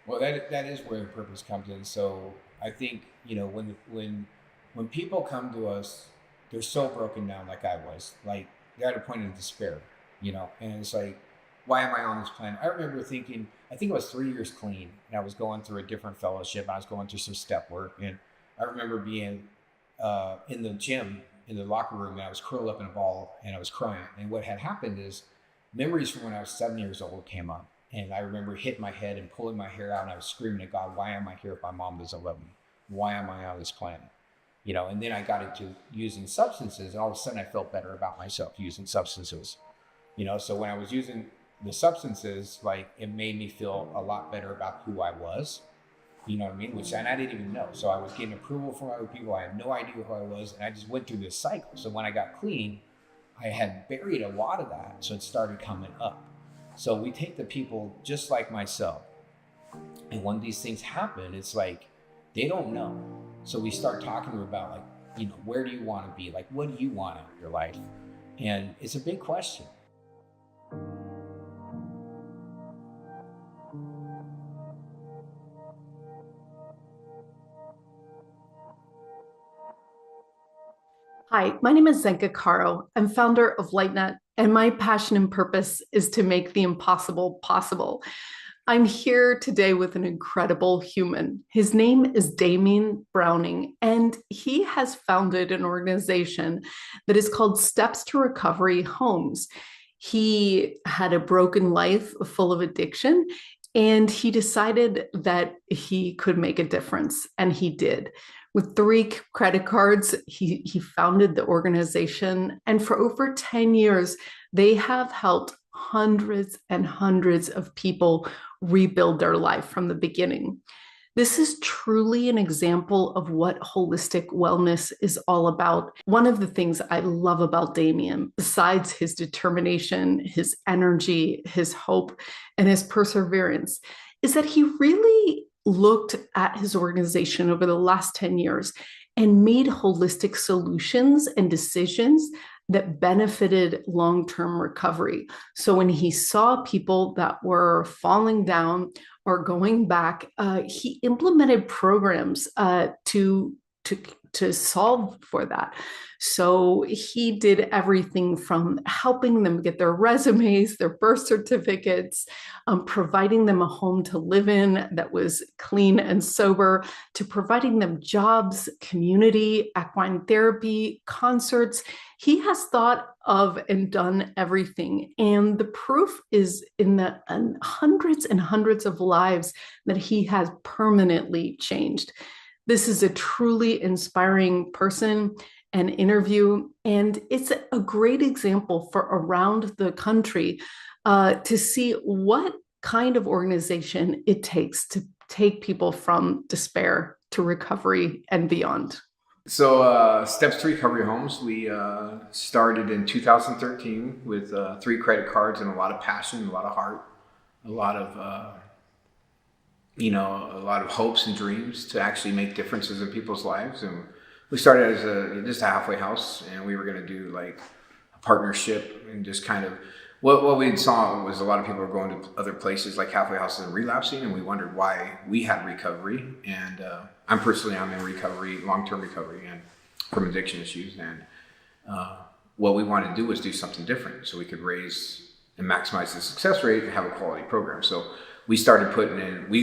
Well, that is where the purpose comes in. So I think when people come to us, they're so broken down, like I was. Like they're at a point of despair, and it's like, why am I on this planet? I remember thinking, I think it was 3 years clean, and I was going through a different fellowship. I was going through some step work, and I remember being in the gym in the locker room, and I was curled up in a ball, and I was crying. And what had happened is memories from when I was 7 years old came up. And I remember hitting my head and pulling my hair out, and I was screaming at God, why am I here if my mom doesn't love me? Why am I on this planet? And then I got into using substances, and all of a sudden I felt better about myself using substances. So when I was using the substances, like it made me feel a lot better about who I was. You know what I mean? Which and I didn't even know. So I was getting approval from other people. I had no idea who I was, and I just went through this cycle. So when I got clean, I had buried a lot of that, so it started coming up. So we take the people just like myself, and when these things happen, it's like they don't know. So we start talking to them about like, where do you want to be? Like, what do you want out of your life? And it's a big question. Hi, my name is Zenka Caro. I'm founder of LightNet, and my passion and purpose is to make the impossible possible. I'm here today with an incredible human. His name is Damien Browning, and he has founded an organization that is called Steps to Recovery Homes. He had a broken life full of addiction, and he decided that he could make a difference, and he did. With three credit cards, he founded the organization. And for over 10 years, they have helped hundreds and hundreds of people rebuild their life from the beginning. This is truly an example of what holistic wellness is all about. One of the things I love about Damien, besides his determination, his energy, his hope, and his perseverance, is that he really looked at his organization over the last 10 years and made holistic solutions and decisions that benefited long term recovery. So when he saw people that were falling down or going back, he implemented programs to to solve for that. So he did everything from helping them get their resumes, their birth certificates, providing them a home to live in that was clean and sober, to providing them jobs, community, equine therapy, concerts. He has thought of and done everything. And the proof is in the hundreds and hundreds of lives that he has permanently changed. This is a truly inspiring person and interview, and it's a great example for around the country to see what kind of organization it takes to take people from despair to recovery and beyond. So, Steps to Recovery Homes, we started in 2013 with three credit cards and a lot of passion, a lot of heart, a lot of a lot of hopes and dreams to actually make differences in people's lives. And we started as just a halfway house, and we were going to do like a partnership and just kind of what we saw was a lot of people were going to other places like halfway houses and relapsing, and we wondered why we had recovery. And I'm in recovery, long-term recovery, and from addiction issues. And what we wanted to do was do something different so we could raise and maximize the success rate and have a quality program. So we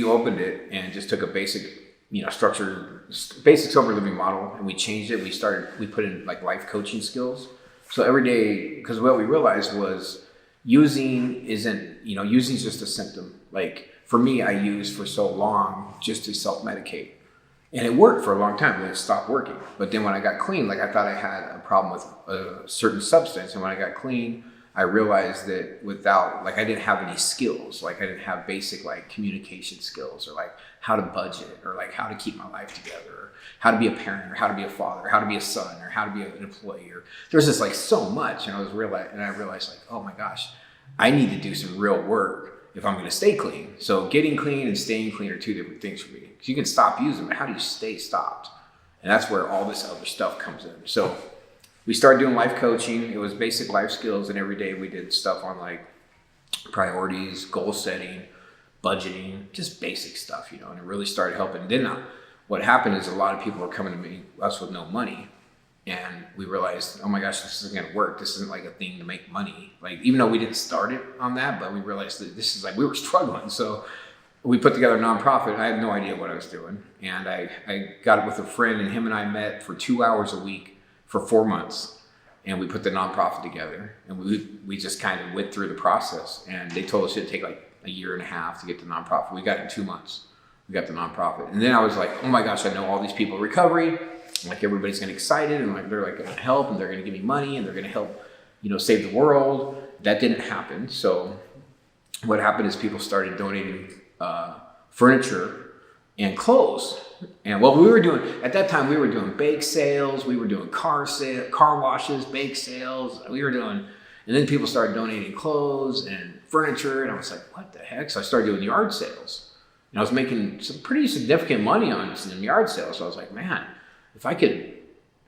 opened it and just took a basic, basic sober living model, and we changed it. We put in like life coaching skills. So every day, because what we realized was using using is just a symptom. Like for me, I used for so long just to self-medicate. And it worked for a long time, then it stopped working. But then when I got clean, like I thought I had a problem with a certain substance. And when I got clean, I realized that I didn't have any skills. Like I didn't have basic like communication skills, or like how to budget, or like how to keep my life together, or how to be a parent, or how to be a father, or how to be a son, or how to be an employee. Or there's just like so much. And I realized like, oh my gosh, I need to do some real work if I'm going to stay clean. So getting clean and staying clean are two different things for me. Because you can stop using, but how do you stay stopped? And that's where all this other stuff comes in. So we started doing life coaching. It was basic life skills, and every day we did stuff on like priorities, goal setting, budgeting, just basic stuff, and it really started helping. And then what happened is a lot of people were coming to us with no money. And we realized, oh my gosh, this isn't going to work. This isn't like a thing to make money. Like, even though we didn't start it on that, but we realized that this is like, we were struggling. So we put together a nonprofit. I had no idea what I was doing. And I got it with a friend, and him and I met for 2 hours a week for 4 months. And we put the nonprofit together, and we just kind of went through the process. And they told us it'd take like a year and a half to get the nonprofit. We got it in 2 months. We got the nonprofit. And then I was like, oh my gosh, I know all these people in recovery. Like, everybody's getting excited, and like they're like going to help, and they're going to give me money, and they're going to help, save the world. That didn't happen. So what happened is people started donating furniture and clothes. And what we were doing at that time, we were doing bake sales, we were doing car washes, bake sales. And then people started donating clothes and furniture, and I was like, what the heck? So I started doing yard sales, and I was making some pretty significant money on some yard sales. So I was like, man, if I could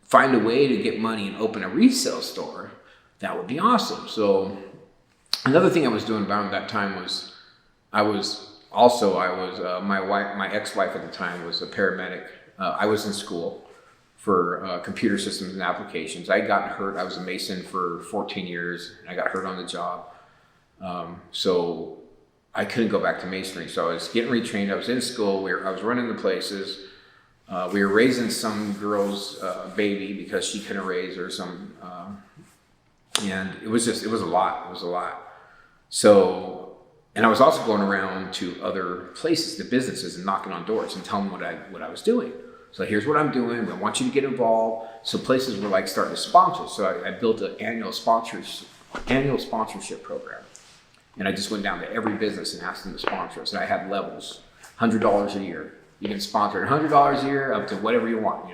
find a way to get money and open a resale store, that would be awesome. So another thing I was doing around that time was my ex-wife at the time was a paramedic. I was in school for computer systems and applications. I had gotten hurt. I was a mason for 14 years. And I got hurt on the job. So I couldn't go back to masonry. So I was getting retrained. I was in school. I was running the places. We were raising some girl's baby because she couldn't raise her. And it was a lot. It was a lot. So, and I was also going around to other places, to businesses, and knocking on doors and telling them what I was doing. So here's what I'm doing. I want you to get involved. So places were like starting to sponsor. So I built an annual sponsorship program. And I just went down to every business and asked them to sponsor us. And I had levels, $100 a year. You can sponsor $100 a year up to whatever you want,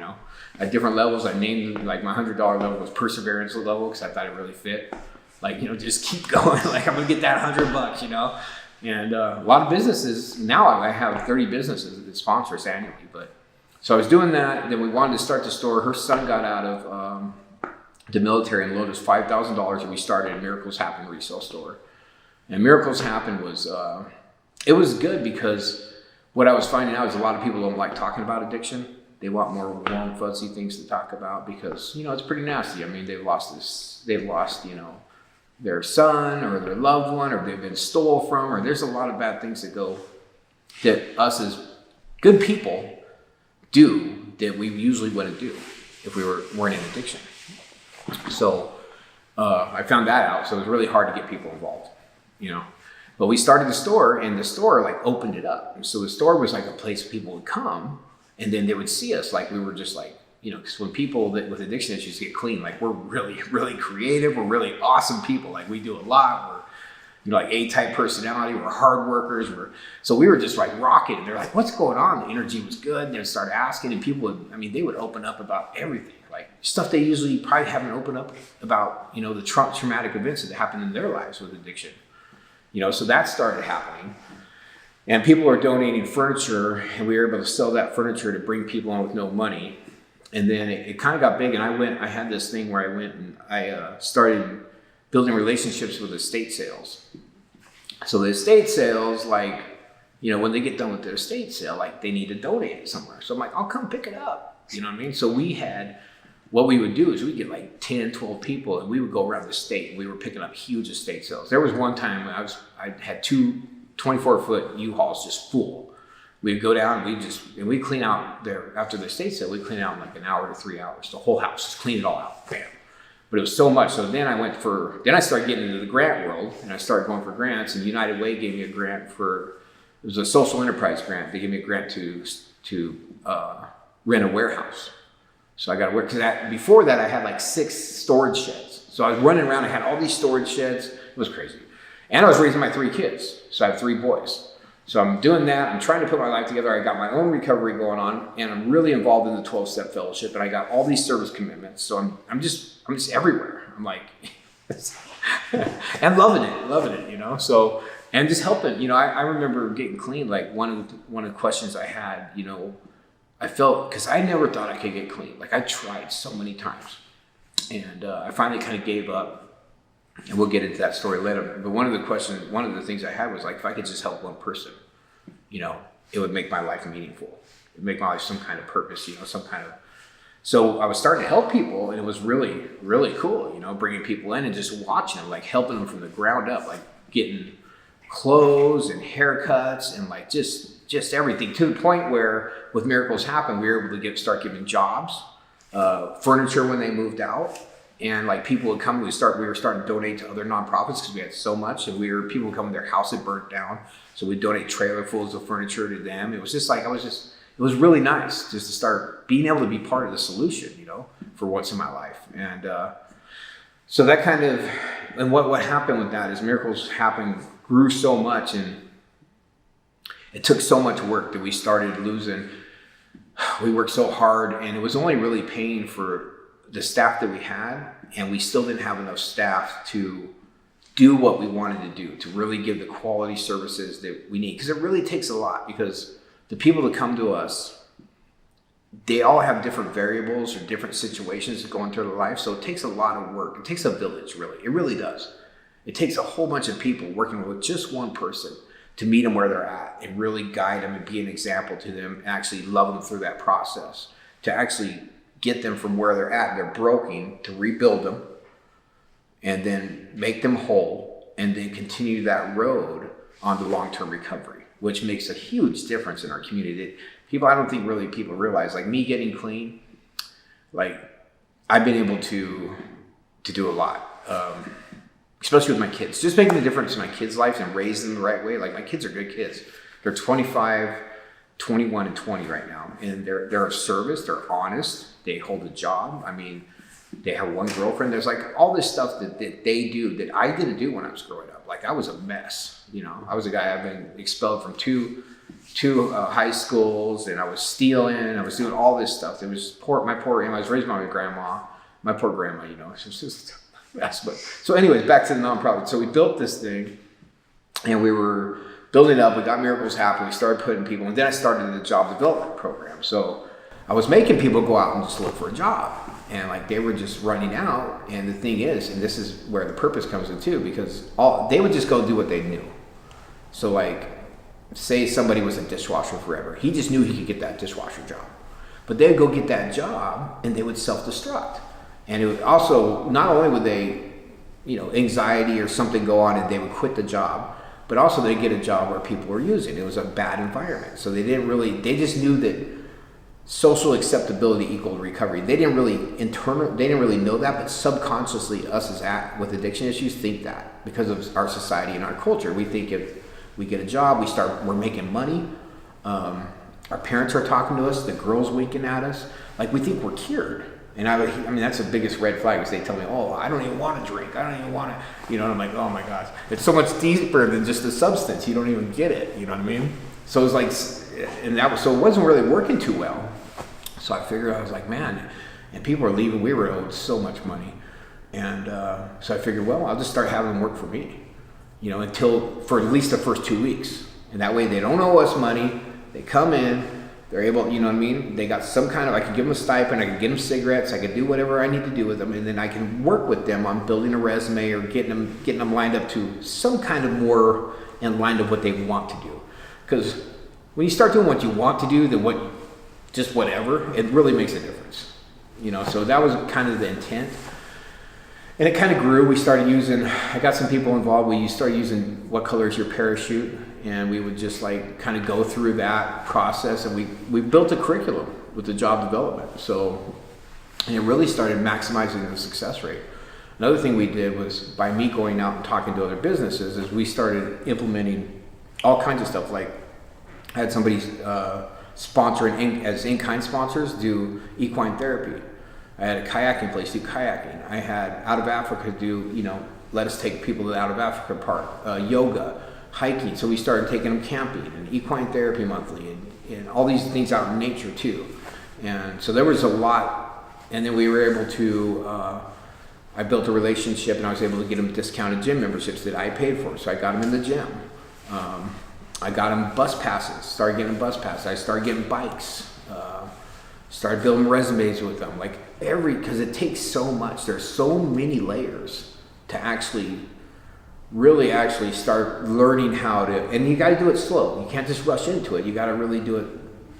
At different levels, I named, like, my $100 level was perseverance level because I thought it really fit. Like, just keep going. Like, I'm going to get that $100, And a lot of businesses, now I have 30 businesses that sponsor us annually. So I was doing that, and then we wanted to start the store. Her son got out of the military and loaned us $5,000, and we started a Miracles Happen resale store. And Miracles Happen was, it was good because what I was finding out is a lot of people don't like talking about addiction. They want more warm, fuzzy things to talk about because, it's pretty nasty. I mean, they've lost, their son or their loved one, or they've been stole from, or there's a lot of bad things that us as good people do that we usually wouldn't do if we weren't in addiction. So I found that out. So it was really hard to get people involved, But we started the store, and the store like opened it up. So the store was like a place people would come, and then they would see us like we were just like, because when people with addiction issues get clean, like we're really, really creative. We're really awesome people. Like we do a lot. We're, like A-type personality. We're hard workers. So we were just like rocking. And they're like, what's going on? The energy was good. And they would start asking, and people they would open up about everything. Like stuff they usually probably haven't opened up about, the traumatic events that happened in their lives with addiction. So that started happening, and people were donating furniture, and we were able to sell that furniture to bring people in with no money. And then it kind of got big, and I had this thing where I went and I started building relationships with estate sales. So the estate sales, like, when they get done with their estate sale, like they need to donate it somewhere. So I'm like, I'll come pick it up. You know what I mean? So what we would do is we'd get like 10, 12 people, and we would go around the state, and we were picking up huge estate sales. There was one time I had two 24-foot U-Hauls just full. We'd go down and we'd clean out there after the estate sale. We'd clean out in like an hour to 3 hours, the whole house, just clean it all out, bam. But it was so much. So then I started getting into the grant world, and I started going for grants, and United Way gave me a grant it was a social enterprise grant. They gave me a grant to rent a warehouse. So I got to work, because before that I had like 6 storage sheds. So I was running around, I had all these storage sheds. It was crazy. And I was raising my 3 kids. So I have 3 boys. So I'm doing that. I'm trying to put my life together. I got my own recovery going on, and I'm really involved in the 12-step fellowship, and I got all these service commitments. So I'm just everywhere. I'm like, and loving it, So, and just helping, I remember getting clean. Like one of the questions I had, I felt, because I never thought I could get clean. Like I tried so many times, and I finally kind of gave up, and we'll get into that story later. But one of the things I had was like, if I could just help one person, it would make my life meaningful. It would make my life some kind of purpose, some kind of. So I was starting to help people, and it was really, really cool, bringing people in and just watching them, like helping them from the ground up, like getting clothes and haircuts and like just everything, to the point where with Miracles Happen, we were able to start giving jobs, furniture when they moved out. And like people would come, we were starting to donate to other nonprofits because we had so much, and people would come, their house had burnt down, so we'd donate trailerfuls of furniture to them. It was just like, it was really nice just to start being able to be part of the solution, for once in my life. And so that kind of, and what happened with that is Miracles Happen grew so much, and it took so much work that we started losing. We worked so hard, and it was only really paying for the staff that we had, and we still didn't have enough staff to do what we wanted to do, to really give the quality services that we need. Because it really takes a lot, because the people that come to us, they all have different variables or different situations going through their life. So it takes a lot of work. It takes a village, really. It really does. It takes a whole bunch of people working with just one person to meet them where they're at and really guide them and be an example to them and actually love them through that process, to actually get them from where they're at, they're broken, to rebuild them and then make them whole, and then continue that road on to long-term recovery, which makes a huge difference in our community. I don't think really people realize, like me getting clean, like I've been able to do a lot, especially with my kids, just making a difference in my kids' lives and raising them the right way. Like my kids are good kids. They're 25, 21, and 20 right now, and they're of service, they're honest, they hold a job. I mean, they have one girlfriend. There's like all this stuff that they do that I didn't do when I was growing up. Like I was a mess, I was a guy, I've been expelled from two high schools, and I was stealing, I was doing all this stuff. It was I was raised by my poor grandma, it was just a mess. But so anyways, back to the nonprofit. So we built this thing, and we were building up. We got Miracles Happen. We started putting people, and then I started the job development program. So I was making people go out and just look for a job, and like they were just running out. And the thing is, and this is where the purpose comes in too, because they would just go do what they knew. So like, say somebody was a dishwasher forever, he just knew he could get that dishwasher job, but they'd go get that job and they would self-destruct. And it would also, not only would they, anxiety or something go on and they would quit the job, but also they get a job where people were using. It was a bad environment. So they just knew that social acceptability equaled recovery. They didn't really know that, but subconsciously us with addiction issues think that, because of our society and our culture. We think if we get a job, we're making money. Our parents are talking to us, the girls winking at us, like we think we're cured. And I mean, that's the biggest red flag, is they tell me, oh, I don't even want to drink. I don't even want to, and I'm like, oh my gosh, it's so much deeper than just the substance. You don't even get it. You know what I mean? So it was like, so it wasn't really working too well. So I figured, I was like, man, and people were leaving. We were owed so much money. And so I figured, well, I'll just start having them work for me, for at least the first 2 weeks. And that way they don't owe us money. They come in, they're able, they got some kind of, I can give them a stipend, I can get them cigarettes, I can do whatever I need to do with them. And then I can work with them on building a resume or getting them lined up to some kind of more in line of what they want to do. Because when you start doing what you want to do, then just whatever, it really makes a difference. So that was kind of the intent. And it kind of grew. I got some people involved. We started using What Color Is Your Parachute? And we would just like kind of go through that process. And we built a curriculum with the job development. And it really started maximizing the success rate. Another thing we did was, by me going out and talking to other businesses, is we started implementing all kinds of stuff. Like I had somebody sponsoring as in-kind sponsors do equine therapy. I had a kayaking place do kayaking. I had Out of Africa do, let us take people to the Out of Africa part, yoga, hiking. So we started taking them camping and equine therapy monthly and all these things out in nature too. And so there was a lot. And then we were able to, I built a relationship and I was able to get them discounted gym memberships that I paid for. So I got them in the gym. I got them bus passes, started getting bus passes. I started getting bikes. Started building resumes with them, because it takes so much. There's so many layers to actually really actually start learning how to, and you got to do it slow. You can't just rush into it. You got to really do it,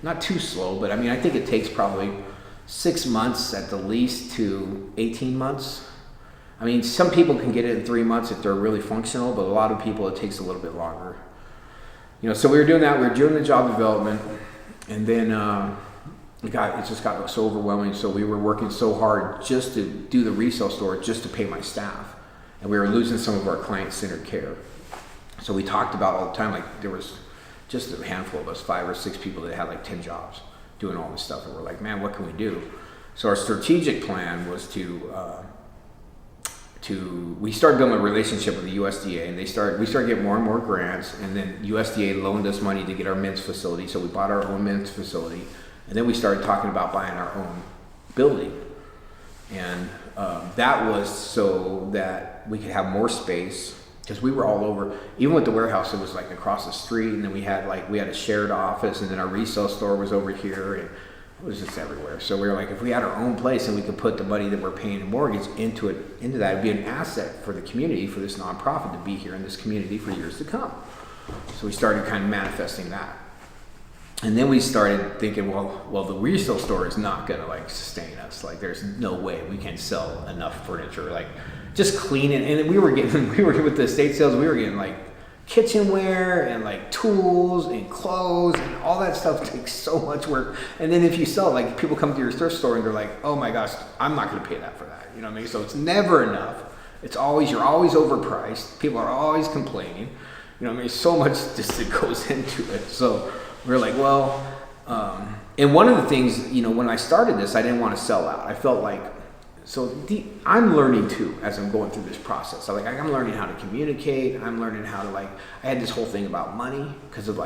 not too slow, but I mean, I think it takes probably 6 months at the least to 18 months. I mean, some people can get it in 3 months if they're really functional, but a lot of people, it takes a little bit longer. So we were doing that. We were doing the job development, and then it just got so overwhelming. So we were working so hard just to do the resale store, just to pay my staff, and we were losing some of our client-centered care. So we talked about all the time, like there was just a handful of us, 5 or 6 people that had like 10 jobs doing all this stuff, and we're like, man, what can we do? So our strategic plan was we started building a relationship with the USDA, and we started getting more and more grants, and then USDA loaned us money to get our mints facility. So we bought our own mints facility, and then we started talking about buying our own building. And that was so that we could have more space, because we were all over. Even with the warehouse, it was like across the street, and then we had a shared office, and then our resale store was over here, and it was just everywhere. So we were like, if we had our own place and we could put the money that we're paying in mortgage into that, it'd be an asset for the community, for this nonprofit to be here in this community for years to come. So we started kind of manifesting that. And then we started thinking, well, the resale store is not gonna like sustain us. Like there's no way we can sell enough furniture, like just clean it. And we were with the estate sales, we were getting like kitchenware and like tools and clothes, and all that stuff takes so much work. And then if you sell, like people come to your thrift store and they're like, oh my gosh, I'm not gonna pay that for that. You know what I mean? So it's never enough. You're always overpriced. People are always complaining. You know what I mean? So much just that goes into it. So we're like, well, and one of the things, when I started this, I didn't want to sell out. I felt like, I'm learning too as I'm going through this process. So I'm learning how to communicate. I'm learning how to I had this whole thing about money, because of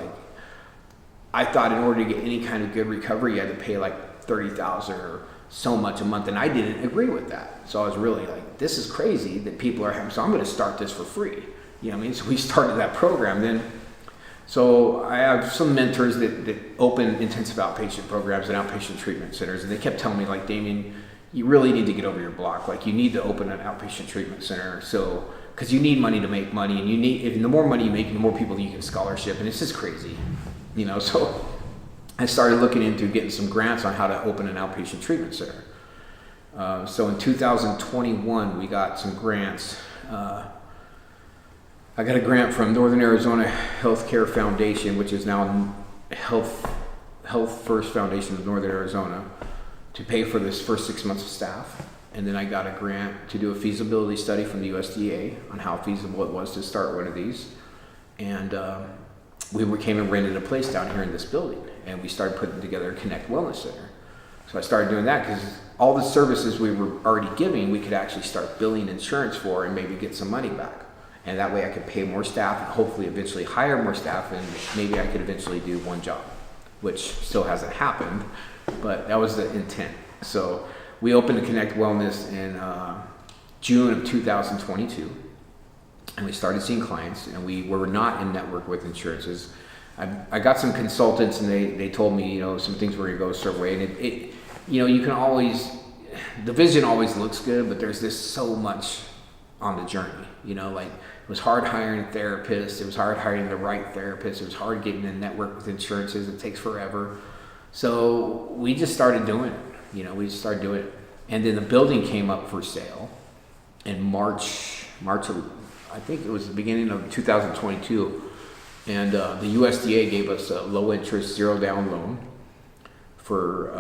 I thought in order to get any kind of good recovery, you had to pay like $30,000 or so much a month, and I didn't agree with that. So I was really like, this is crazy that people are having, so I'm going to start this for free. You know what I mean? So we started that program then. So I have some mentors that open intensive outpatient programs and outpatient treatment centers, and they kept telling me, like, Damien, you really need to get over your block. Like, you need to open an outpatient treatment center. So, because you need money to make money, and the more money you make, the more people you get scholarship, and it's just crazy, So I started looking into getting some grants on how to open an outpatient treatment center. So in 2021, we got some grants. I got a grant from Northern Arizona Healthcare Foundation, which is now Health First Foundation of Northern Arizona, to pay for this first 6 months of staff. And then I got a grant to do a feasibility study from the USDA on how feasible it was to start one of these. And we came and rented a place down here in this building, and we started putting together a Connect Wellness Center. So I started doing that because all the services we were already giving, we could actually start billing insurance for and maybe get some money back. And that way I could pay more staff and hopefully eventually hire more staff, and maybe I could eventually do one job, which still hasn't happened, but that was the intent. So we opened the Connect Wellness in June of 2022, and we started seeing clients, and we were not in network with insurances. I got some consultants, and they told me, some things were gonna go a certain way, and it you can always, the vision always looks good, but there's this so much on the journey, it was hard hiring a therapist. It was hard hiring the right therapist. It was hard getting in network with insurances. It takes forever. So we just started doing it. We just started doing it. And then the building came up for sale in March of, I think it was the beginning of 2022. And the USDA gave us a low interest, 0 down loan for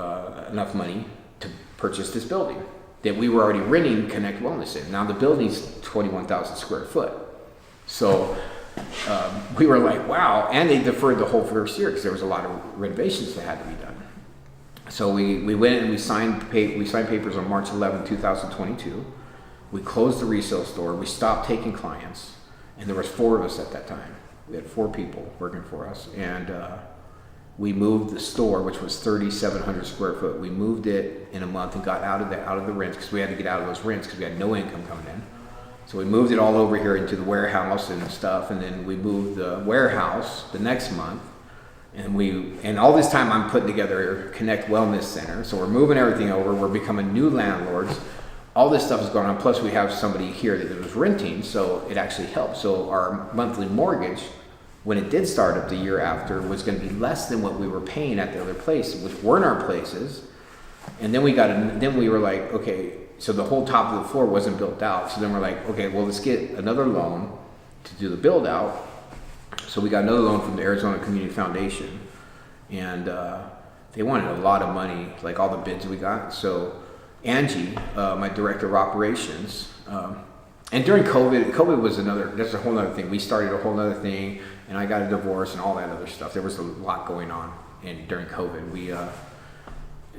enough money to purchase this building that we were already renting Connect Wellness in. Now the building's 21,000 square foot. So we were like, wow. And they deferred the whole first year because there was a lot of renovations that had to be done. So we went and we signed papers on March 11, 2022. We closed the resale store. We stopped taking clients. And there was 4 of us at that time. We had 4 people working for us. And we moved the store, which was 3,700 square foot. We moved it in a month and got out of the rents, because we had to get out of those rents because we had no income coming in. So we moved it all over here into the warehouse and stuff, and then we moved the warehouse the next month. And all this time I'm putting together a Connect Wellness Center. So we're moving everything over. We're becoming new landlords. all this stuff is going on. Plus we have somebody here that was renting, so it actually helped. So our monthly mortgage, when it did start up the year after, was going to be less than what we were paying at the other place, which weren't our places. And then we were like, okay, so the whole top of the floor wasn't built out. So then we're like, okay, well, let's get another loan to do the build out. So we got another loan from the Arizona Community Foundation, and they wanted a lot of money, like all the bids we got. So Angie, my director of operations, and during COVID was that's a whole other thing. We started a whole other thing, and I got a divorce and all that other stuff. There was a lot going on, and during COVID,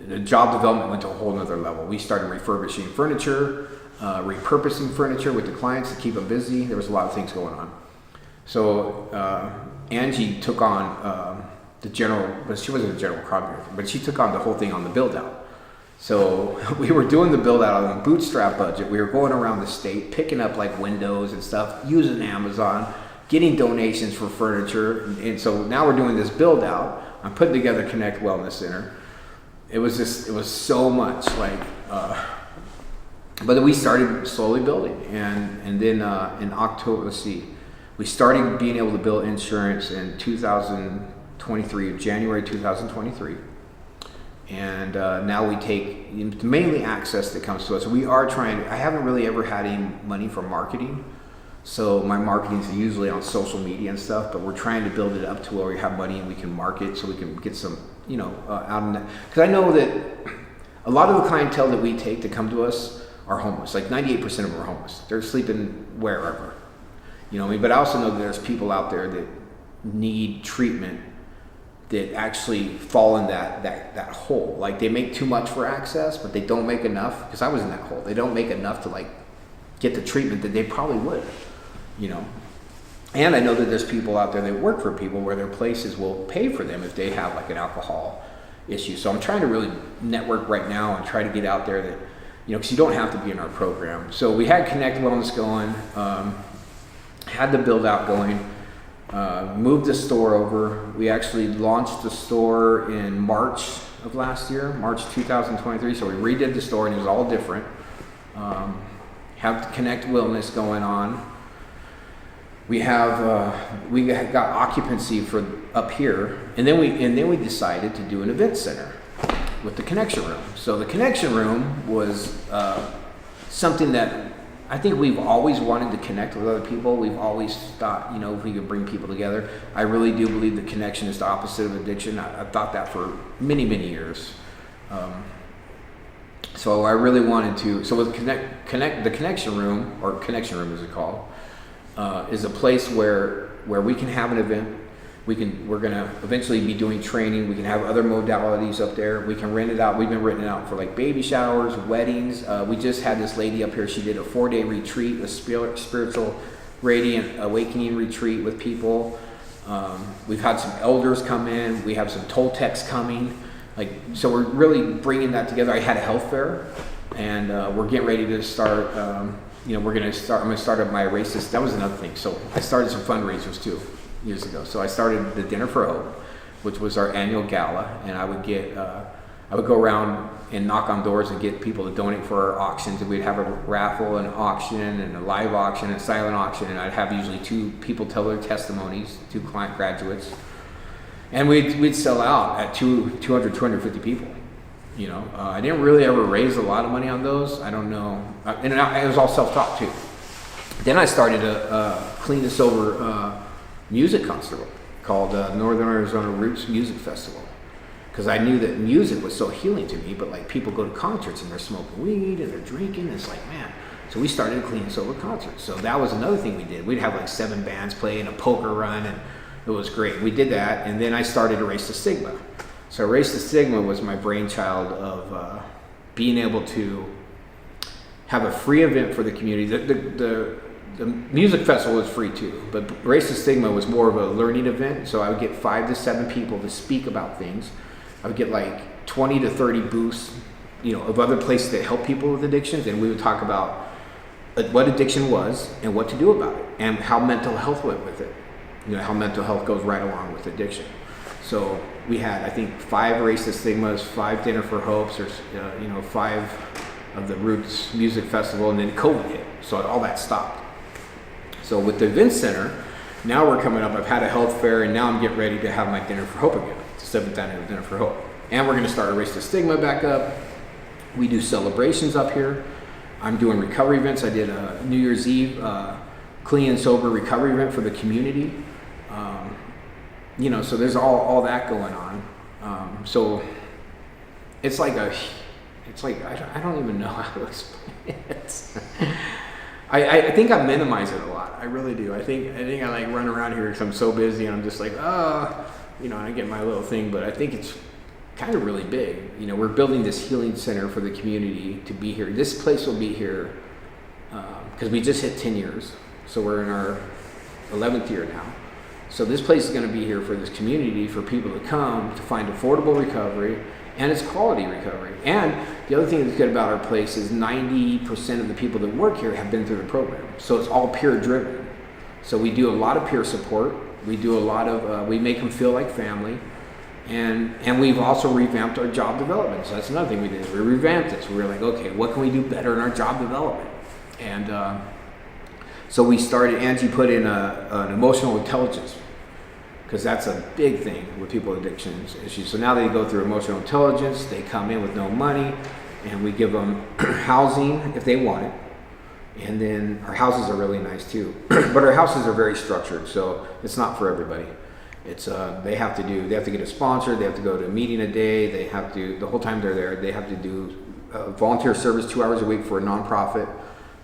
the job development went to a whole nother level. We started refurbishing furniture, repurposing furniture with the clients to keep them busy. There was a lot of things going on. So Angie took on but she wasn't a general contractor, but she took on the whole thing on the build out. So we were doing the build out on a bootstrap budget. We were going around the state, picking up like windows and stuff, using Amazon, getting donations for furniture. And so now we're doing this build out. I'm putting together Connect Wellness Center. It was so much but we started slowly building. And then in October, we started being able to build insurance in 2023, January 2023. And now we take mainly access that comes to us. We are I haven't really ever had any money for marketing. So my marketing is usually on social media and stuff, but we're trying to build it up to where we have money and we can market so we can get some, out in that. Because I know that a lot of the clientele that we take to come to us are homeless. Like 98% of them are homeless. They're sleeping wherever. But I also know that there's people out there that need treatment that actually fall in that hole. Like they make too much for access, but they don't make enough. Because I was in that hole. They don't make enough to get the treatment that they probably would, And I know that there's people out there that work for people where their places will pay for them if they have like an alcohol issue. So I'm trying to really network right now and try to get out there that, because you don't have to be in our program. So we had Connect Wellness going, had the build out going, moved the store over. We actually launched the store in March of last year, March 2023. So we redid the store and it was all different. Have Connect Wellness going on. We got occupancy for up here, and then we decided to do an event center with the Connection Room. So the Connection Room was something that I think we've always wanted to connect with other people. We've always thought, if we could bring people together. I really do believe that connection is the opposite of addiction. I've thought that for many, many years. So I really wanted to. So with the Connection Room, or Connection Room as it's called, is a place where we can have an event. We're gonna eventually be doing training. We can have other modalities up there. We can rent it out. We've been renting it out for like baby showers, weddings. We just had this lady up here. She did a 4-day retreat, a spiritual radiant awakening retreat with people. We've had some elders come in. We have some Toltecs coming. So we're really bringing that together. I had a health fair, and we're getting ready to start. I'm gonna start up my racist. That was another thing. So I started some fundraisers too years ago. So I started the Dinner for Hope, which was our annual gala, and I would go around and knock on doors and get people to donate for our auctions, and we'd have a raffle and an auction and a live auction and a silent auction, and I'd have usually 2 people tell their testimonies, 2 client graduates, and we'd sell out at 250 people. I didn't really ever raise a lot of money on those. I don't know, and it was all self-taught too. Then I started a Clean This Over music festival called Northern Arizona Roots Music Festival, because I knew that music was so healing to me. But people go to concerts and they're smoking weed and they're drinking. And it's like, man. So we started a Clean This Over concert. So that was another thing we did. We'd have 7 bands play in a poker run, and it was great. We did that, and then I started Erase the Stigma. So Erase the Stigma was my brainchild of being able to have a free event for the community. The music festival was free too, but Erase the Stigma was more of a learning event. So I would get 5 to 7 people to speak about things. I would get 20 to 30 booths, of other places that help people with addictions, and we would talk about what addiction was and what to do about it, and how mental health went with it. How mental health goes right along with addiction. So we had, I think, 5 Erase the Stigmas, 5 Dinner for Hopes, or 5 of the Roots Music Festival, and then COVID hit, so all that stopped. So with the event center, now we're coming up. I've had a health fair, and now I'm getting ready to have my Dinner for Hope again, the 7th annual Dinner for Hope. And we're going to start Erase the Stigma back up. We do celebrations up here. I'm doing recovery events. I did a New Year's Eve clean and sober recovery event for the community. So there's all that going on. So it's like I don't even know how to explain it. I think I minimize it a lot. I really do. I think I like run around here because I'm so busy, and I'm just like, I get my little thing. But I think it's kind of really big. We're building this healing center for the community to be here. This place will be here because we just hit 10 years. So we're in our 11th year now. So this place is going to be here for this community, for people to come to find affordable recovery, and it's quality recovery. And the other thing that's good about our place is 90% of the people that work here have been through the program. So it's all peer driven. So we do a lot of peer support. We do a lot of, we make them feel like family. And we've also revamped our job development. So that's another thing we did. We revamped it. So we were like, okay, what can we do better in our job development? And so we started, Angie put in an emotional intelligence, because that's a big thing with people with addiction issues. So now they go through emotional intelligence. They come in with no money, and we give them housing if they want it. And then our houses are really nice too. But our houses are very structured, so it's not for everybody. It's they have to get a sponsor, they have to go to a meeting a day, they have to, the whole time they're there, they have to do volunteer service 2 hours a week for a nonprofit.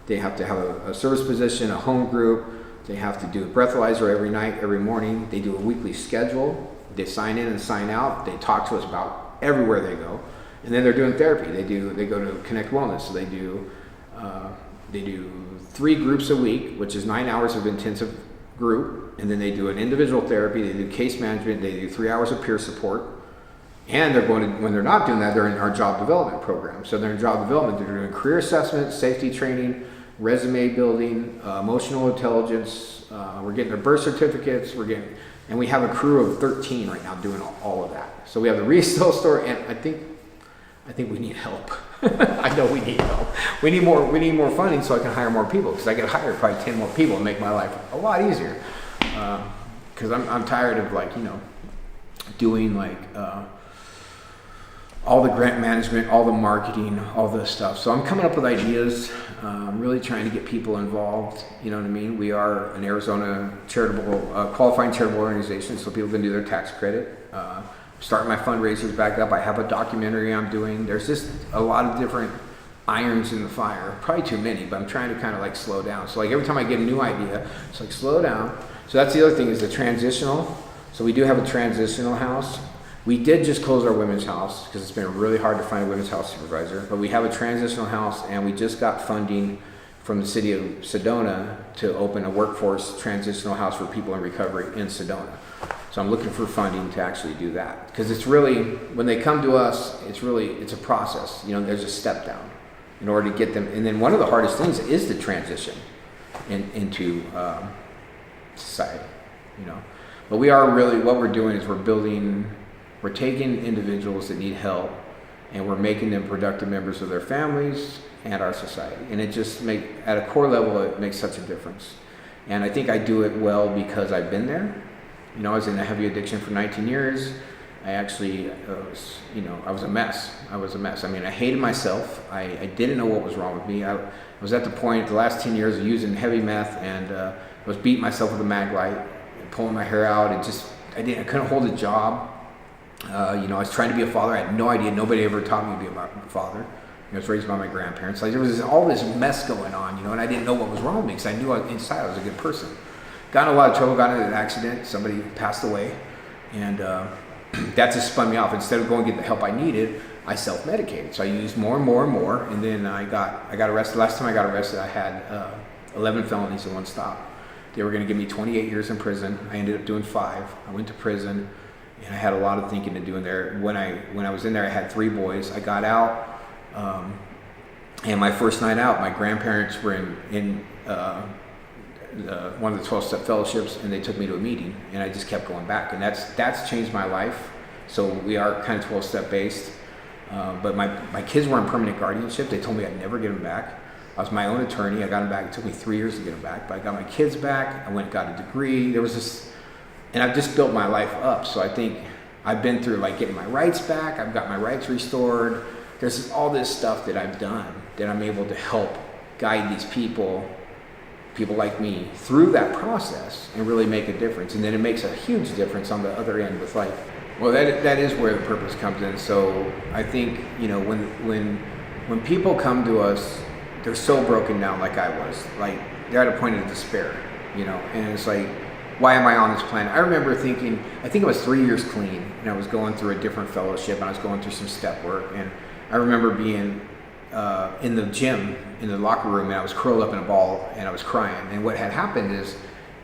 They have to have a service position, a home group. They have to do a breathalyzer every night, every morning. They do a weekly schedule. They sign in and sign out. They talk to us about everywhere they go. And then they're doing therapy. They go to Connect Wellness. So they do 3 groups a week, which is 9 hours of intensive group. And then they do an individual therapy. They do case management. They do 3 hours of peer support. And they're going to, when they're not doing that, they're in our job development program. So they're in job development. They're doing career assessment, safety training, resume building, emotional intelligence. We're getting their birth certificates. And we have a crew of 13 right now doing all of that. So we have the resale store, and I think we need help. I know we need help. We need more funding so I can hire more people, because I could hire probably 10 more people and make my life a lot easier. Because I'm tired of doing all the grant management, all the marketing, all this stuff. So I'm coming up with ideas. I'm really trying to get people involved. You know what I mean? We are an Arizona qualifying charitable organization, so people can do their tax credit. Starting my fundraisers back up. I have a documentary I'm doing. There's just a lot of different irons in the fire. Probably too many, but I'm trying to kind of slow down. So every time I get a new idea, it's slow down. So that's the other thing, is the transitional. So we do have a transitional house. We did just close our women's house because it's been really hard to find a women's house supervisor, but we have a transitional house, and we just got funding from the city of Sedona to open a workforce transitional house for people in recovery in Sedona. So I'm looking for funding to actually do that, because it's really, when they come to us, it's a process. There's a step down in order to get them. And then one of the hardest things is the transition into society, But we are really, what we're doing is we're taking individuals that need help, and we're making them productive members of their families and our society. And it just at a core level, it makes such a difference. And I think I do it well because I've been there. I was in a heavy addiction for 19 years. I actually I was a mess. I mean, I hated myself. I didn't know what was wrong with me. I was at the point, the last 10 years, of using heavy meth, and I was beating myself with a mag light, pulling my hair out. I couldn't hold a job. I was trying to be a father. I had no idea. Nobody ever taught me to be a father. I was raised by my grandparents. There was all this mess going on, and I didn't know what was wrong with me, because I knew inside I was a good person. Got in a lot of trouble, got in an accident. Somebody passed away, and that just spun me off. Instead of going to get the help I needed, I self-medicated. So I used more and more and more, and then I got arrested. Last time I got arrested, I had 11 felonies in one stop. They were going to give me 28 years in prison. I ended up doing 5. I went to prison. And I had a lot of thinking to do in there. When I was in there, I had 3 boys. I got out, and my first night out, my grandparents were in one of the 12-step fellowships, and they took me to a meeting, and I just kept going back, and that's changed my life. So we are kind of 12-step based. But my kids were in permanent guardianship. They told me I'd never get them back. I was my own attorney. I got them back. It took me 3 years to get them back, but I got my kids back. I went and got a degree. There was this, and I've just built my life up. So I think I've been through like getting my rights back. I've got my rights restored. There's all this stuff that I've done that I'm able to help guide these people like me through that process and really make a difference. And then it makes a huge difference on the other end with like, well, that is where the purpose comes in. So I think, when people come to us, they're so broken down like I was. Like, they're at a point of despair, and it's like, why am I on this planet? I remember thinking, I think it was 3 years clean, and I was going through a different fellowship, and I was going through some step work, and I remember being in the gym, in the locker room, and I was curled up in a ball, and I was crying. And what had happened is,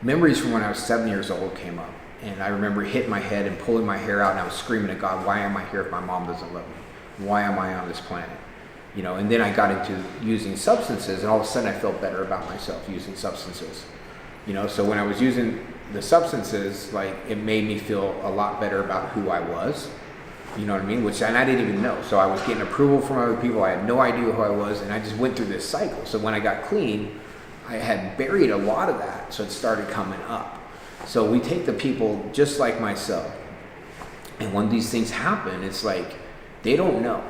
memories from when I was 7 years old came up, and I remember hitting my head and pulling my hair out, and I was screaming at God, why am I here if my mom doesn't love me? Why am I on this planet? And then I got into using substances, and all of a sudden I felt better about myself using substances. So when I was using the substances, like, it made me feel a lot better about who I was. You know what I mean? And I didn't even know. So I was getting approval from other people. I had no idea who I was, and I just went through this cycle. So when I got clean, I had buried a lot of that, so it started coming up. So we take the people just like myself, and when these things happen, it's like they don't know.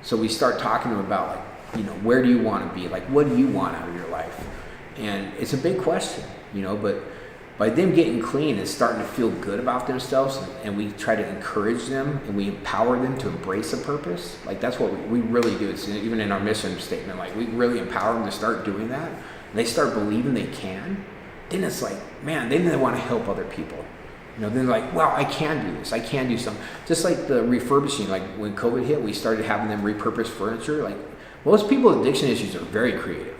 So we start talking to them about, like, where do you want to be? Like, what do you want out of your life? And it's a big question, but by them getting clean and starting to feel good about themselves, and we try to encourage them and we empower them to embrace a purpose. Like, that's what we really do. It's even in our mission statement, like, we really empower them to start doing that. And they start believing they can. Then it's like, man, then they want to help other people. Then they're like, well, I can do this. I can do something. Just like the refurbishing, like when COVID hit, we started having them repurpose furniture. Like, most people with addiction issues are very creative.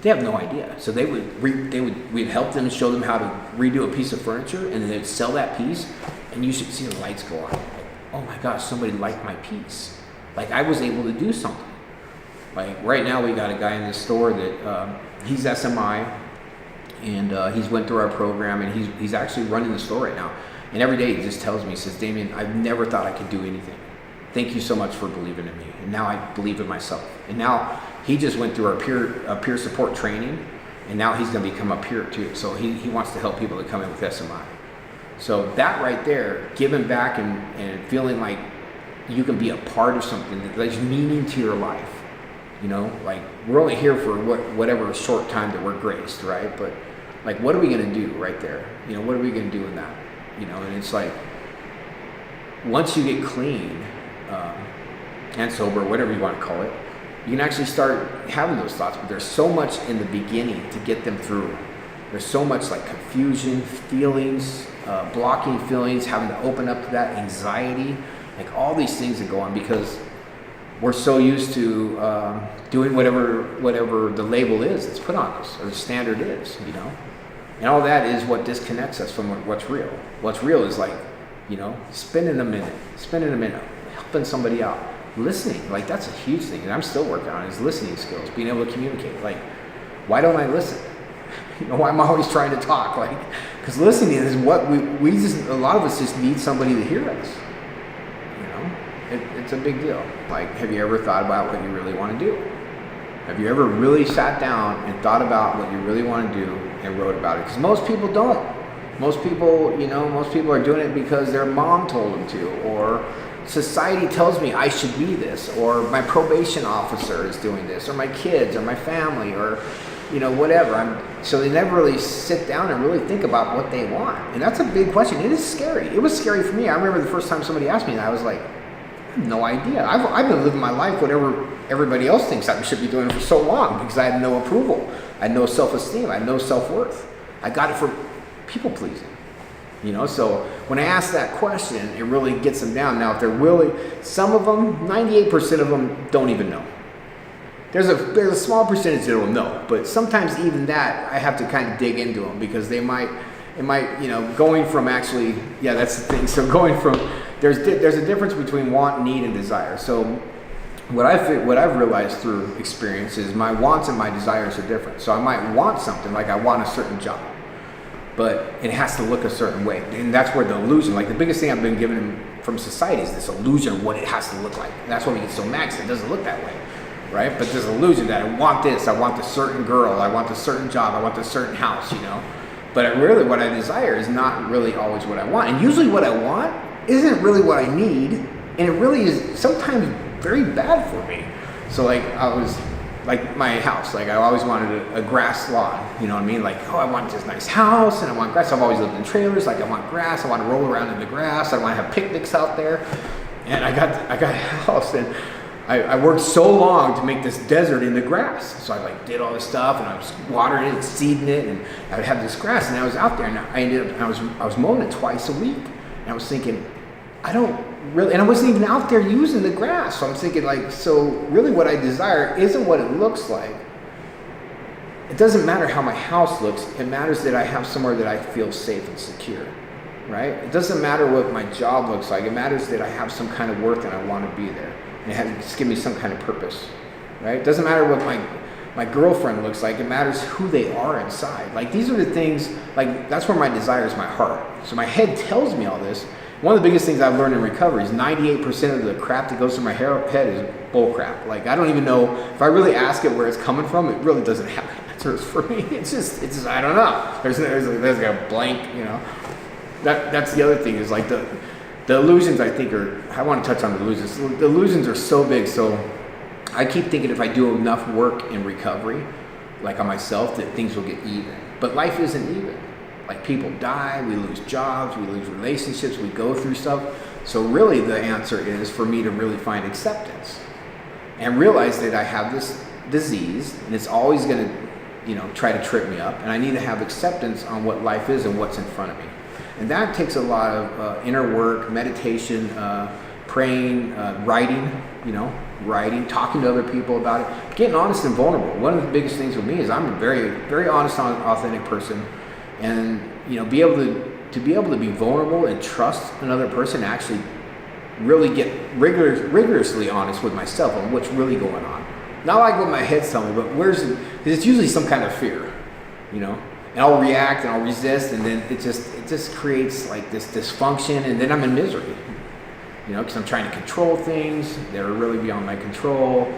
They have no idea. So we'd help them, show them how to redo a piece of furniture, and then they'd sell that piece, and you should see the lights go on. Like, oh my gosh, somebody liked my piece. Like, I was able to do something. Like, right now we got a guy in this store that he's SMI, and he's went through our program, and he's actually running the store right now. And every day he just tells me, he says, Damien, I've never thought I could do anything. Thank you so much for believing in me. And now I believe in myself. And now he just went through our peer support training, and now he's going to become a peer too. So he wants to help people that come in with SMI. So that right there, giving back and feeling like you can be a part of something that's meaning to your life. Like, we're only here for whatever short time that we're graced, right? But like, what are we going to do right there? What are we going to do in that? And it's like, once you get clean and sober, whatever you want to call it, you can actually start having those thoughts. But there's so much in the beginning to get them through. There's so much like confusion, feelings, blocking feelings, having to open up to that, anxiety, like all these things that go on because we're so used to doing whatever the label is that's put on us, or the standard is, And all that is what disconnects us from what's real. What's real is like, spending a minute, helping somebody out, listening. Like, that's a huge thing, and I'm still working on it, is listening skills, being able to communicate. Like, why don't I listen? Why am I always trying to talk? Like, because listening is what we just, a lot of us just need somebody to hear us. It's a big deal. Like, have you ever thought about what you really want to do? Have you ever really sat down and thought about what you really want to do and wrote about it? Because most people don't. Most people are doing it because their mom told them to, or society tells me I should be this, or my probation officer is doing this, or my kids, or my family, or whatever. So they never really sit down and really think about what they want. And that's a big question. It is scary. It was scary for me. I remember the first time somebody asked me that, I was like, I have no idea. I've been living my life whatever everybody else thinks I should be doing for so long because I had no approval. I had no self-esteem. I had no self-worth. I got it from people pleasing. So when I ask that question, it really gets them down. Now, if they're willing, some of them, 98% of them don't even know. There's a small percentage that will know, but sometimes even that, I have to kind of dig into them because it might, going from actually, yeah, that's the thing. So going from, there's a difference between want, need, and desire. So what I've realized through experience is my wants and my desires are different. So I might want something, like I want a certain job, but it has to look a certain way. And that's where the illusion, like the biggest thing I've been giving from society is this illusion of what it has to look like. And that's why we get so mad, 'cause it doesn't look that way, right? But this illusion that I want this, I want this certain girl, I want this certain job, I want this certain house, But really what I desire is not really always what I want. And usually what I want isn't really what I need, and it really is sometimes very bad for me. So like my house, like I always wanted a grass lawn, you know what I mean? Like, oh, I want this nice house and I want grass. I've always lived in trailers, like I want grass, I want to roll around in the grass, I want to have picnics out there. And I got a house, and I worked so long to make this desert into grass. So I did all this stuff, and I was watering it and seeding it, and I would have this grass, and I was out there, and I was mowing it twice a week. And I was thinking, I don't really, and I wasn't even out there using the grass. So I'm thinking so really what I desire isn't what it looks like. It doesn't matter how my house looks. It matters that I have somewhere that I feel safe and secure, right? It doesn't matter what my job looks like. It matters that I have some kind of work and I want to be there. And it has to give me some kind of purpose, right? It doesn't matter what my girlfriend looks like. It matters who they are inside. These are the things, that's where my desire is, my heart. So my head tells me all this. One of the biggest things I've learned in recovery is 98% of the crap that goes through my head is bull crap. I don't even know, if I really ask it where it's coming from, it really doesn't have answers for me. It's just I don't know. There's a blank, That's the other thing is the illusions, I think, I want to touch on the illusions. The illusions are so big, so I keep thinking if I do enough work in recovery, on myself, that things will get even. But life isn't even. People die, we lose jobs, we lose relationships, we go through stuff. So really the answer is for me to really find acceptance and realize that I have this disease and it's always going to, try to trip me up. And I need to have acceptance on what life is and what's in front of me. And that takes a lot of inner work, meditation, praying, writing, talking to other people about it, getting honest and vulnerable. One of the biggest things with me is I'm a very, very honest, authentic person. And be able to be vulnerable and trust another person, actually really get rigorously honest with myself on what's really going on. Not like what my head's telling me, but where's it? Because it's usually some kind of fear, And I'll react and I'll resist, and then it just creates this dysfunction, and then I'm in misery, because I'm trying to control things that are really beyond my control.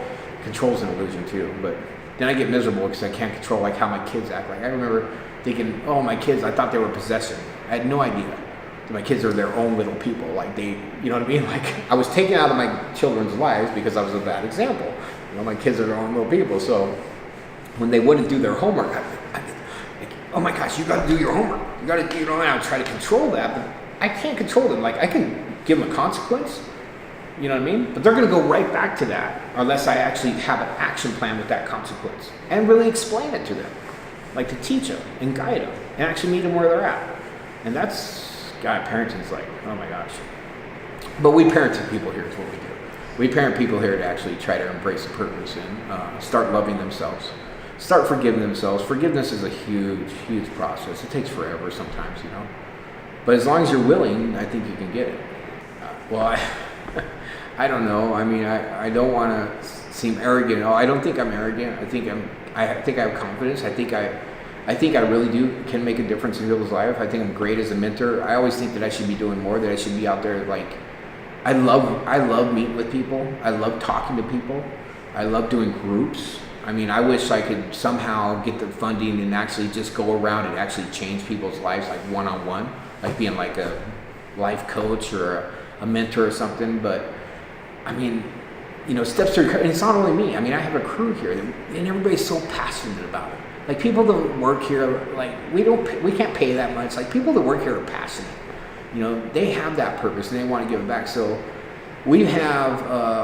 Control's an illusion too, but then I get miserable because I can't control how my kids act. I remember thinking, oh, my kids, I thought they were possession. I had no idea that my kids are their own little people. They, you know what I mean? I was taken out of my children's lives because I was a bad example. My kids are their own little people. So when they wouldn't do their homework, I'd be oh my gosh, you got to do your homework. You got to, I would try to control that, but I can't control them. I can give them a consequence, you know what I mean? But they're going to go right back to that unless I actually have an action plan with that consequence and really explain it to them. To teach them and guide them and actually meet them where they're at. And parenting's oh my gosh. But we parenting people here is what we do. We parent people here to actually try to embrace the purpose and start loving themselves. Start forgiving themselves. Forgiveness is a huge, huge process. It takes forever sometimes, But as long as you're willing, I think you can get it. I don't know. I mean, I don't want to seem arrogant. I don't think I'm arrogant. I think I have confidence. I think I really can make a difference in people's life. I think I'm great as a mentor. I always think that I should be doing more, that I should be out there. I love meeting with people. I love talking to people. I love doing groups. I mean, I wish I could somehow get the funding and actually just go around and actually change people's lives, one-on-one, being a life coach or a mentor or something. But I mean, steps to recovery, and it's not only me. I mean, I have a crew here, and everybody's so passionate about it. People that work here, we can't pay that much. People that work here are passionate. They have that purpose, and they want to give it back. So we have,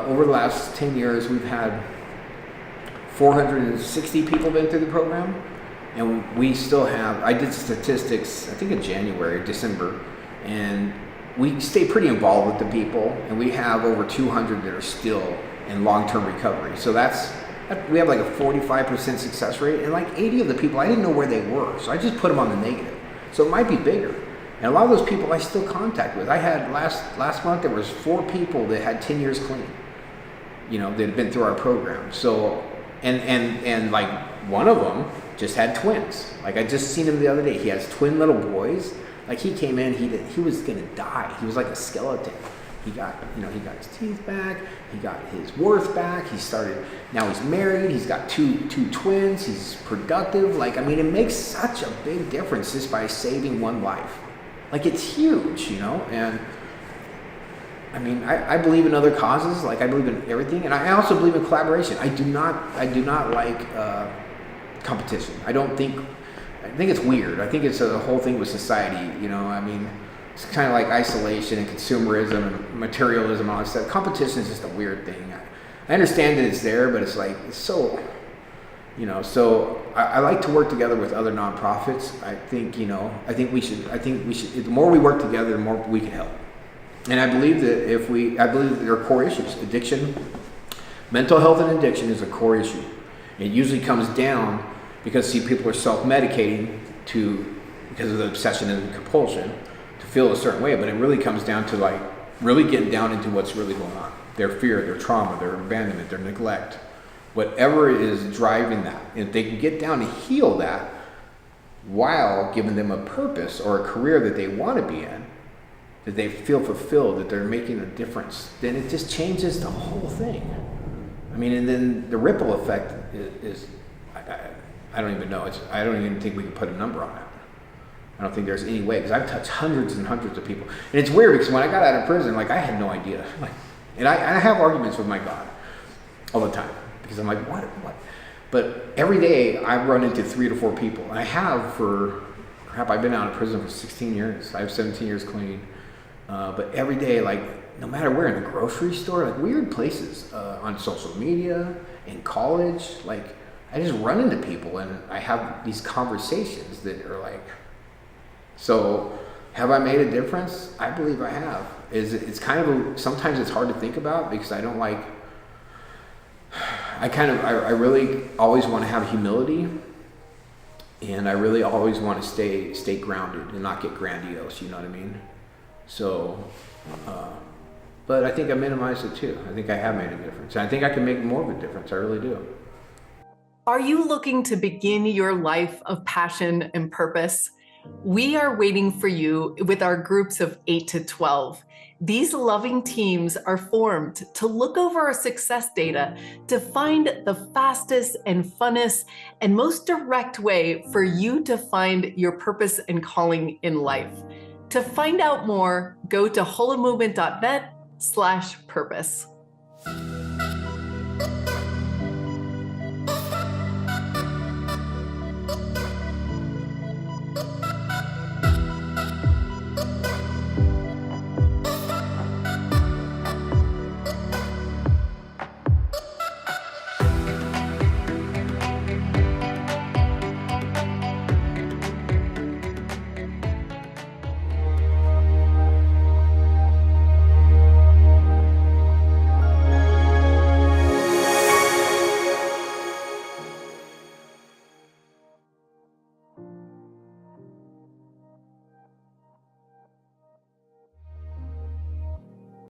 over the last 10 years, we've had 460 people been through the program, and we still have, I did statistics, I think in January, December, and we stay pretty involved with the people, and we have over 200 that are still in long-term recovery. So we have a 45% success rate, and 80 of the people, I didn't know where they were, so I just put them on the negative. So it might be bigger. And a lot of those people I still contact with. I had last month, there was 4 people that had 10 years clean, that had been through our program. So, and one of them just had twins. I just seen him the other day. He has twin little boys. He came in, he was gonna die. He was like a skeleton. He got, he got his teeth back. He got his worth back. Now he's married. He's got two twins. He's productive. Like, I mean, it makes such a big difference just by saving one life. Like, it's huge, and I mean, I believe in other causes. Like, I believe in everything. And I also believe in collaboration. I do not like competition. I think it's weird. I think it's a whole thing with society, I mean, it's kind of like isolation and consumerism and materialism and all that stuff. Competition is just a weird thing. I understand that it's there, but it's like, it's so, so I like to work together with other nonprofits. I think we should, the more we work together, the more we can help. And I believe that I believe that there are core issues. Addiction, mental health and addiction is a core issue. It usually comes down because, people are self-medicating because of the obsession and compulsion to feel a certain way, but it really comes down to like really getting down into what's really going on. Their fear, their trauma, their abandonment, their neglect, whatever is driving that. If they can get down to heal that while giving them a purpose or a career that they want to be in, that they feel fulfilled, that they're making a difference, then it just changes the whole thing. I mean, and then the ripple effect is I don't even know. I don't even think we can put a number on it. I don't think there's any way, because I've touched hundreds and hundreds of people. And it's weird because when I got out of prison, like, I had no idea. Like, and I have arguments with my God all the time because I'm like, what? But every day I run into 3 to 4 people. And I have I've been out of prison for 16 years. I have 17 years clean. But every day, like, no matter where, in the grocery store, like weird places, on social media, in college, like, I just run into people and I have these conversations that are like, so have I made a difference? I believe I have. It's kind of sometimes it's hard to think about because I don't like, I really always want to have humility, and I really always want to stay grounded and not get grandiose, you know what I mean? So, but I think I minimized it too. I think I have made a difference. And I think I can make more of a difference. I really do. Are you looking to begin your life of passion and purpose? We are waiting for you with our groups of 8 to 12. These loving teams are formed to look over our success data to find the fastest and funnest and most direct way for you to find your purpose and calling in life. To find out more, go to holomovement.net/purpose.